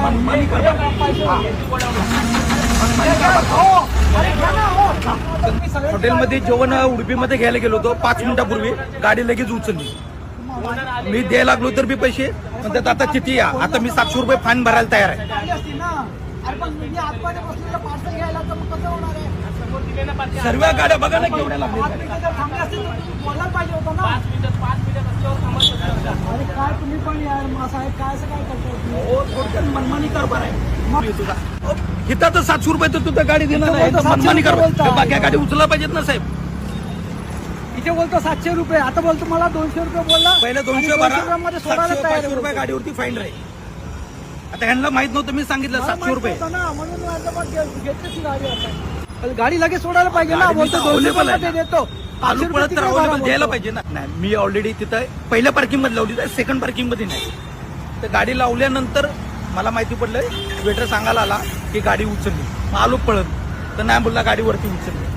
मनमानी कारभार. हॉटेलमध्ये जेवण उडुपीमध्ये घ्यायला गेलो होतो 5 मिनिटापूर्वी गाडी लगेच उचलली. मी द्यायला लागलो तर बी पैसे म्हणतात आता किती या. आता मी 700 रुपये फाईन भरायला तयार आहे. सर्व गाड्या बघा ना केवढ्या लागल्या. तुम्ही पण यार साहेब काय असं काय करतो. थोडक्यात मनमानी कारभार आहे इथं. तर 700 रुपये तर तुझं गाडी देणार आहे. मनमानी कारभार. बाकी गाडी उचलला पाहिजेत ना साहेब. इथे बोलतो 700 रुपये, आता बोलतो मला 200 रुपये बोलला. पहिले 200 भरा, मध्ये सोडायला तयार 500 रुपये गाडीवरती फाईन राहील. आता ह्यांना माहित नव्हतं, मी सांगितलं 700 रुपये. म्हणून घेतली गाडी आता. गाडी लगेच सोडायला पाहिजे ना. बोलतो 200 रुपये देतो. आलू पळत तर अवेलेबल द्यायला पाहिजे ना. नाही, मी ऑलरेडी तिथं पहिल्या पार्किंग मध्ये लावली, सेकंड पार्किंग मध्ये नाही. तर गाडी लावल्यानंतर मला माहिती पडलं, वेटर सांगायला आला की गाडी उचलली. मग आलो पळत, तर नाही बोलला गाडीवरती उचलली.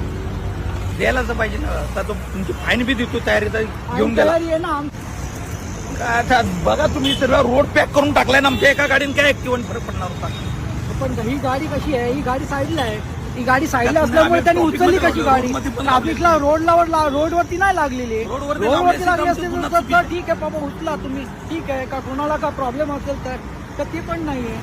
द्यायलाच पाहिजे ना. आता तो तुमची फाईन बी देतो तयारी घेऊन गेला. काय आता बघा तुम्ही, सर्व रोड पॅक करून टाकलाय ना. आमच्या एका गाडीने काय ऍक्टिव्ह फरक पडणार होता. पण ही गाडी कशी आहे, ही गाडी साईडला आहे. ही गाडी साईडला असल्यामुळे त्यांनी उचलली कशी गाडी. ट्रॅफिकला रोडवरती नाही लागलेली. रोडवरती लागली असते तर ठीक आहे बाबा उचला तुम्ही, ठीक आहे का. कोणाला का प्रॉब्लेम असेल तर ती पण नाहीये.